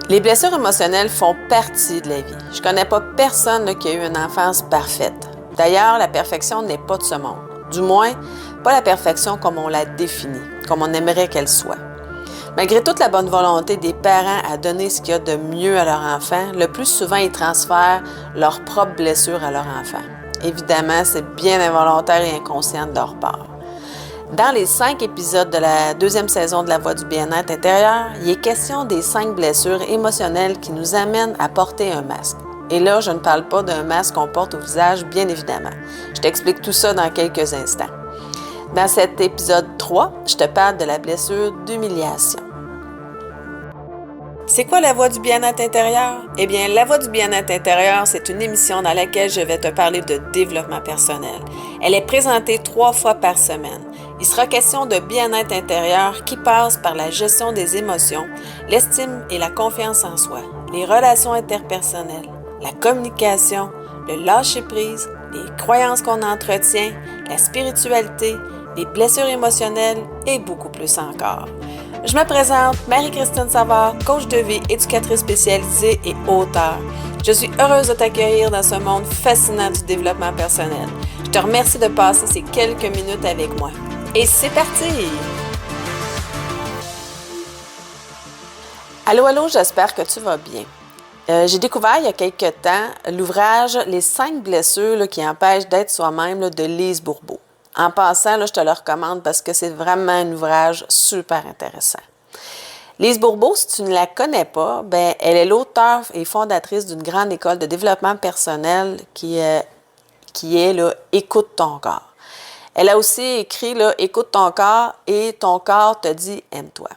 Les blessures émotionnelles font partie de la vie. Je connais pas personne qui a eu une enfance parfaite. D'ailleurs, la perfection n'est pas de ce monde. Du moins, pas la perfection comme on la définit, comme on aimerait qu'elle soit. Malgré toute la bonne volonté des parents à donner ce qu'il y a de mieux à leur enfant, le plus souvent, ils transfèrent leurs propres blessures à leur enfant. Évidemment, c'est bien involontaire et inconscient de leur part. Dans les 5 épisodes de la 2e saison de La Voix du bien-être intérieur, il est question des 5 blessures émotionnelles qui nous amènent à porter un masque. Et là, je ne parle pas d'un masque qu'on porte au visage, bien évidemment. Je t'explique tout ça dans quelques instants. Dans cet épisode 3, je te parle de la blessure d'humiliation. C'est quoi la Voix du bien-être intérieur? Eh bien, la Voix du bien-être intérieur, c'est une émission dans laquelle je vais te parler de développement personnel. Elle est présentée 3 fois par semaine. Il sera question de bien-être intérieur qui passe par la gestion des émotions, l'estime et la confiance en soi, les relations interpersonnelles, la communication, le lâcher-prise, les croyances qu'on entretient, la spiritualité, les blessures émotionnelles et beaucoup plus encore. Je me présente, Marie-Christine Savard, coach de vie, éducatrice spécialisée et auteure. Je suis heureuse de t'accueillir dans ce monde fascinant du développement personnel. Je te remercie de passer ces quelques minutes avec moi. Et c'est parti! Allô, j'espère que tu vas bien. J'ai découvert il y a quelques temps l'ouvrage « Les 5 blessures qui empêchent d'être soi-même » de Lise Bourbeau. En passant, je te le recommande parce que c'est vraiment un ouvrage super intéressant. Lise Bourbeau, si tu ne la connais pas, elle est l'auteure et fondatrice d'une grande école de développement personnel qui est Écoute ton corps. Elle a aussi écrit Écoute ton corps et ton corps te dit aime-toi.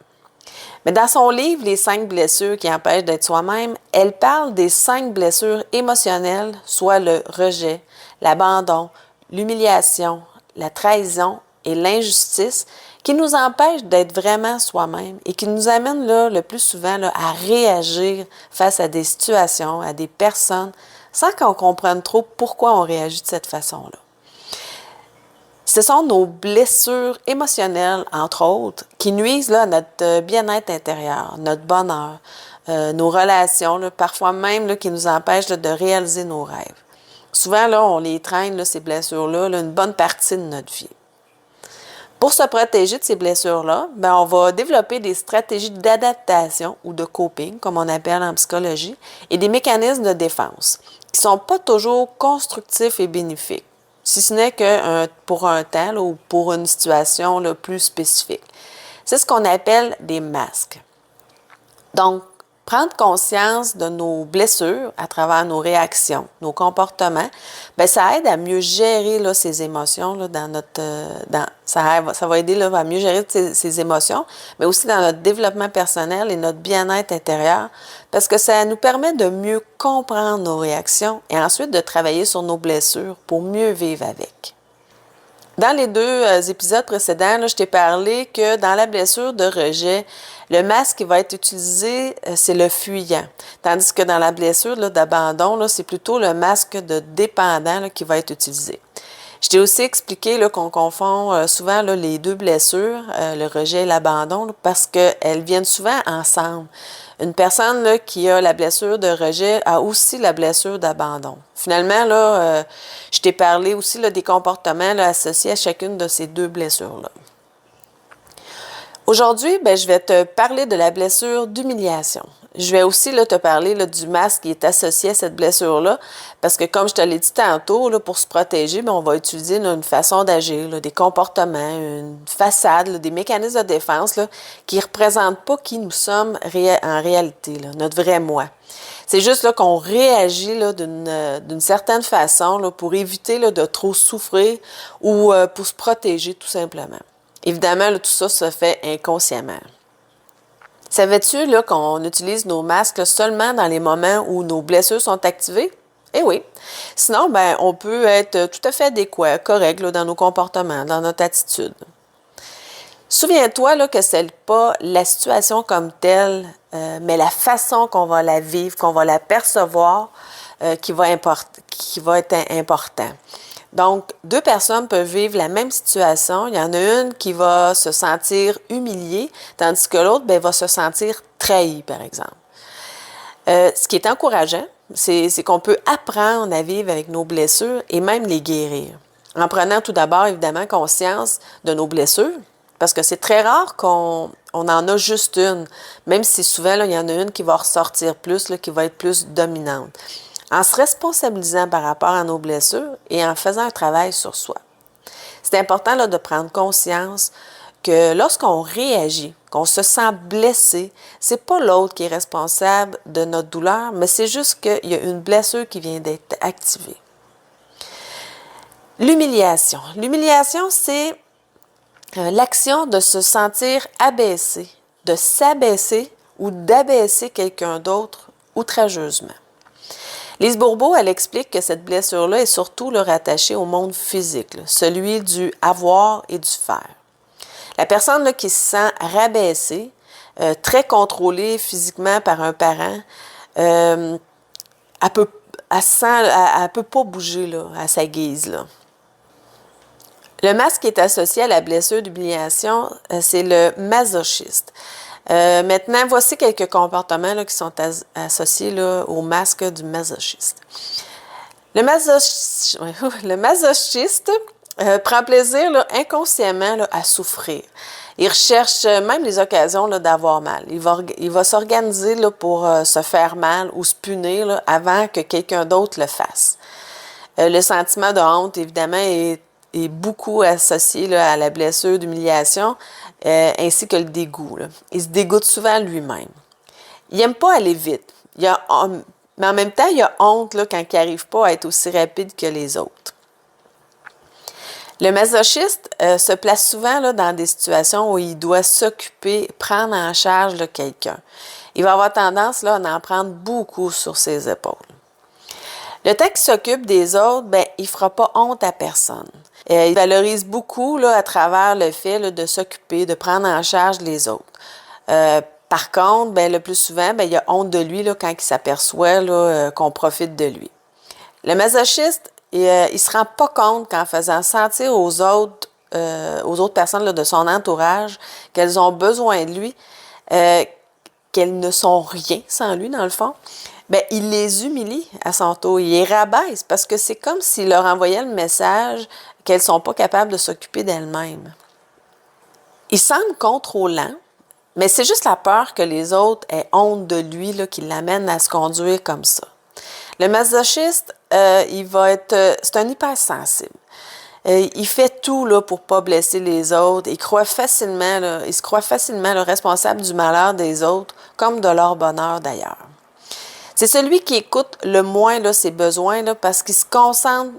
Mais dans son livre Les 5 blessures qui empêchent d'être soi-même, elle parle des 5 blessures émotionnelles, soit le rejet, l'abandon, l'humiliation, la trahison et l'injustice qui nous empêchent d'être vraiment soi-même et qui nous amènent le plus souvent à réagir face à des situations, à des personnes, sans qu'on comprenne trop pourquoi on réagit de cette façon-là. Ce sont nos blessures émotionnelles, entre autres, qui nuisent à notre bien-être intérieur, notre bonheur, nos relations, parfois même qui nous empêchent de réaliser nos rêves. Souvent, on les traîne, ces blessures-là, une bonne partie de notre vie. Pour se protéger de ces blessures-là, on va développer des stratégies d'adaptation ou de coping, comme on appelle en psychologie, et des mécanismes de défense qui ne sont pas toujours constructifs et bénéfiques, si ce n'est que pour un temps ou pour une situation plus spécifique. C'est ce qu'on appelle des masques. Donc, prendre conscience de nos blessures à travers nos réactions, nos comportements, ça aide à mieux gérer ces émotions ça va aider à mieux gérer ces émotions, mais aussi dans notre développement personnel et notre bien-être intérieur, parce que ça nous permet de mieux comprendre nos réactions et ensuite de travailler sur nos blessures pour mieux vivre avec. Dans les 2 épisodes précédents, je t'ai parlé que dans la blessure de rejet, le masque qui va être utilisé, c'est le fuyant. Tandis que dans la blessure d'abandon, c'est plutôt le masque de dépendant qui va être utilisé. Je t'ai aussi expliqué qu'on confond souvent les 2 blessures, le rejet et l'abandon, parce qu'elles viennent souvent ensemble. Une personne qui a la blessure de rejet a aussi la blessure d'abandon. Finalement, je t'ai parlé aussi des comportements associés à chacune de ces 2 blessures-là. Aujourd'hui, je vais te parler de la blessure d'humiliation. Je vais aussi te parler du masque qui est associé à cette blessure-là, parce que comme je te l'ai dit tantôt, pour se protéger, on va utiliser une façon d'agir, des comportements, une façade, des mécanismes de défense qui ne représentent pas qui nous sommes en réalité, notre vrai moi. C'est juste qu'on réagit d'une certaine façon pour éviter de trop souffrir ou pour se protéger tout simplement. Évidemment, tout ça se fait inconsciemment. Savais-tu qu'on utilise nos masques seulement dans les moments où nos blessures sont activées? Eh oui. Sinon, on peut être tout à fait adéquat, correct dans nos comportements, dans notre attitude. Souviens-toi que ce n'est pas la situation comme telle, mais la façon qu'on va la vivre, qu'on va la percevoir, qui va être important. Donc, 2 personnes peuvent vivre la même situation. Il y en a une qui va se sentir humiliée, tandis que l'autre va se sentir trahie, par exemple. Ce qui est encourageant, c'est qu'on peut apprendre à vivre avec nos blessures et même les guérir. En prenant tout d'abord, évidemment, conscience de nos blessures, parce que c'est très rare qu'on en a juste une, même si souvent, là, il y en a une qui va ressortir plus, là, qui va être plus dominante. En se responsabilisant par rapport à nos blessures et en faisant un travail sur soi. C'est important là, de prendre conscience que lorsqu'on réagit, qu'on se sent blessé, c'est pas l'autre qui est responsable de notre douleur, mais c'est juste qu'il y a une blessure qui vient d'être activée. L'humiliation. L'humiliation, c'est l'action de se sentir abaissé, de s'abaisser ou d'abaisser quelqu'un d'autre outrageusement. Lise Bourbeau, elle explique que cette blessure-là est surtout là, rattachée au monde physique, là, celui du avoir et du faire. La personne là, qui se sent rabaissée, très contrôlée physiquement par un parent, elle peut pas bouger là, à sa guise. Là. Le masque qui est associé à la blessure d'humiliation, c'est le masochiste. Maintenant, voici quelques comportements là, qui sont associés là, au masque du masochiste. Le masochiste prend plaisir là, inconsciemment là, à souffrir. Il recherche même les occasions là, d'avoir mal. Il va s'organiser là, pour se faire mal ou se punir là, avant que quelqu'un d'autre le fasse. Le sentiment de honte, évidemment, est beaucoup associé là, à la blessure d'humiliation, ainsi que le dégoût. Là. Il se dégoûte souvent lui-même. Il n'aime pas aller vite. Mais en même temps, il a honte là, quand il n'arrive pas à être aussi rapide que les autres. Le masochiste se place souvent là, dans des situations où il doit s'occuper, prendre en charge là, quelqu'un. Il va avoir tendance là, à en prendre beaucoup sur ses épaules. Le temps qu'il s'occupe des autres, ben, il ne fera pas honte à personne. Il valorise beaucoup là, à travers le fait là, de s'occuper, de prendre en charge les autres. Par contre, ben, le plus souvent, ben, il a honte de lui là, quand il s'aperçoit là, qu'on profite de lui. Le masochiste, il ne se rend pas compte qu'en faisant sentir aux autres personnes là, de son entourage qu'elles ont besoin de lui, qu'elles ne sont rien sans lui, dans le fond, ben, il les humilie à son tour, il les rabaisse parce que c'est comme s'il leur envoyait le message qu'elles ne sont pas capables de s'occuper d'elles-mêmes. Il semble contrôlant, mais c'est juste la peur que les autres aient honte de lui là, qui l'amène à se conduire comme ça. Le masochiste, c'est un hypersensible. Il fait tout là, pour ne pas blesser les autres. Il se croit facilement le responsable du malheur des autres, comme de leur bonheur d'ailleurs. C'est celui qui écoute le moins là, ses besoins là, parce qu'il concentre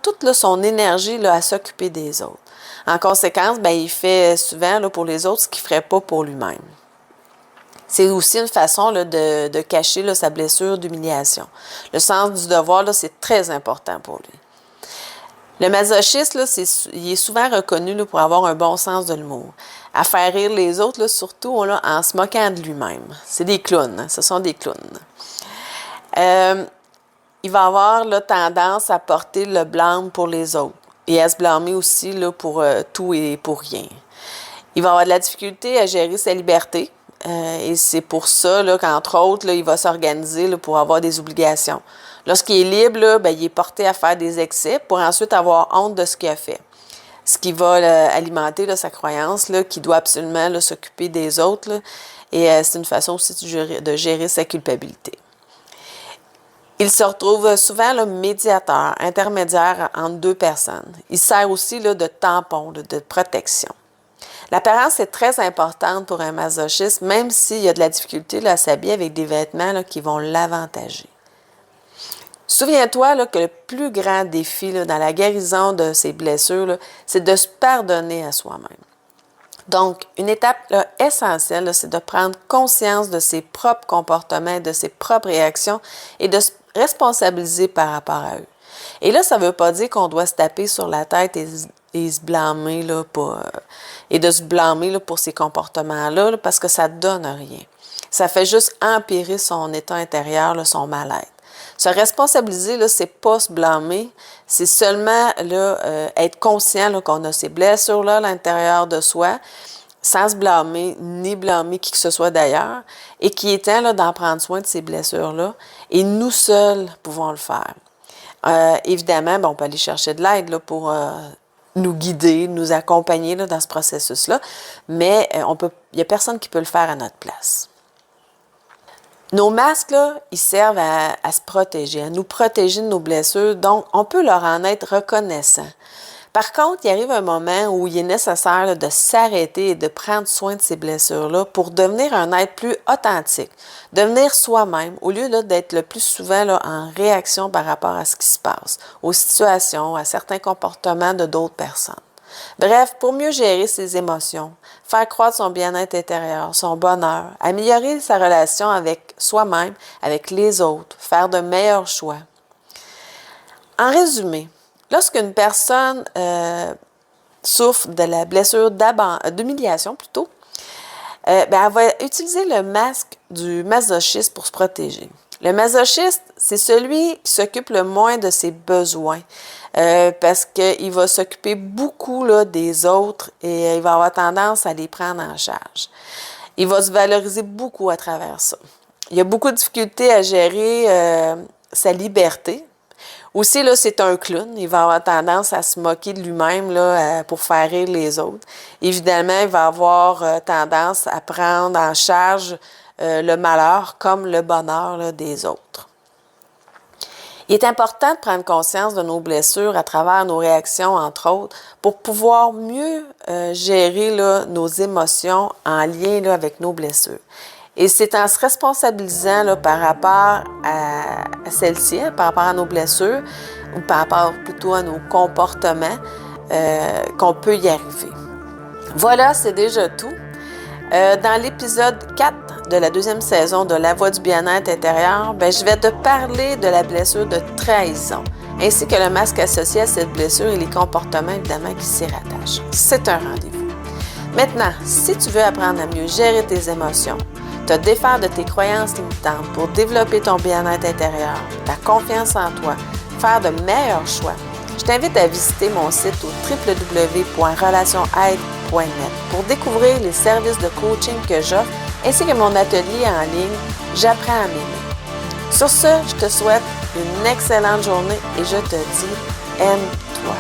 toute là, son énergie là, à s'occuper des autres. En conséquence, ben, il fait souvent là, pour les autres ce qu'il ne ferait pas pour lui-même. C'est aussi une façon là, de cacher là, sa blessure d'humiliation. Le sens du devoir, là, c'est très important pour lui. Le masochiste, là, il est souvent reconnu là, pour avoir un bon sens de l'humour. À faire rire les autres, là, surtout là, en se moquant de lui-même. C'est des clowns, hein, ce sont des clowns. Il va avoir là, tendance à porter le blâme pour les autres et à se blâmer aussi là, pour tout et pour rien. Il va avoir de la difficulté à gérer sa liberté et c'est pour ça là, qu'entre autres, là, il va s'organiser là, pour avoir des obligations. Lorsqu'il est libre, là, ben, il est porté à faire des excès pour ensuite avoir honte de ce qu'il a fait. Ce qui va alimenter là, sa croyance là, qu'il doit absolument là, s'occuper des autres. Là, et c'est une façon aussi de gérer sa culpabilité. Il se retrouve souvent là, médiateur, intermédiaire entre deux personnes. Il sert aussi là, de tampon, là, de protection. L'apparence est très importante pour un masochiste, même s'il y a de la difficulté là, à s'habiller avec des vêtements là, qui vont l'avantager. Souviens-toi là, que le plus grand défi là, dans la guérison de ces blessures, là, c'est de se pardonner à soi-même. Donc, une étape là, essentielle, là, c'est de prendre conscience de ses propres comportements, de ses propres réactions et de se responsabiliser par rapport à eux. Et là, ça ne veut pas dire qu'on doit se taper sur la tête et se blâmer là, et de se blâmer là, pour ces comportements-là là, parce que ça ne donne rien. Ça fait juste empirer son état intérieur, là, son mal-être. Se responsabiliser, là, c'est pas se blâmer, c'est seulement là, être conscient là, qu'on a ces blessures-là à l'intérieur de soi. sans se blâmer, ni blâmer qui que ce soit d'ailleurs, et qui est temps là, d'en prendre soin de ces blessures-là, et nous seuls pouvons le faire. Évidemment, on peut aller chercher de l'aide là, pour nous guider, nous accompagner là, dans ce processus-là, mais il n'y a personne qui peut le faire à notre place. Nos masques, là, ils servent à se protéger, à nous protéger de nos blessures, donc on peut leur en être reconnaissant. Par contre, il arrive un moment où il est nécessaire là, de s'arrêter et de prendre soin de ces blessures-là pour devenir un être plus authentique, devenir soi-même, au lieu là, d'être le plus souvent là, en réaction par rapport à ce qui se passe, aux situations, à certains comportements de d'autres personnes. Bref, pour mieux gérer ses émotions, faire croître son bien-être intérieur, son bonheur, améliorer sa relation avec soi-même, avec les autres, faire de meilleurs choix. En résumé, lorsqu'une personne souffre de la blessure d'humiliation plutôt, elle va utiliser le masque du masochiste pour se protéger. Le masochiste, c'est celui qui s'occupe le moins de ses besoins parce qu'il va s'occuper beaucoup là, des autres et il va avoir tendance à les prendre en charge. Il va se valoriser beaucoup à travers ça. Il y a beaucoup de difficultés à gérer sa liberté. Aussi, là, c'est un clown. Il va avoir tendance à se moquer de lui-même là, pour faire rire les autres. Évidemment, il va avoir tendance à prendre en charge le malheur comme le bonheur là, des autres. Il est important de prendre conscience de nos blessures à travers nos réactions, entre autres, pour pouvoir mieux gérer là, nos émotions en lien là, avec nos blessures. Et c'est en se responsabilisant là, par rapport à celles-ci, par rapport à nos blessures, ou par rapport plutôt à nos comportements, qu'on peut y arriver. Voilà, c'est déjà tout. Dans l'épisode 4 de la 2e saison de La Voix du bien-être intérieur, je vais te parler de la blessure de trahison, ainsi que le masque associé à cette blessure et les comportements, évidemment, qui s'y rattachent. C'est un rendez-vous. Maintenant, si tu veux apprendre à mieux gérer tes émotions, te défaire de tes croyances limitantes pour développer ton bien-être intérieur, ta confiance en toi, faire de meilleurs choix, je t'invite à visiter mon site au www.relationaide.net pour découvrir les services de coaching que j'offre ainsi que mon atelier en ligne « J'apprends à m'aimer ». Sur ce, je te souhaite une excellente journée et je te dis « Aime-toi ».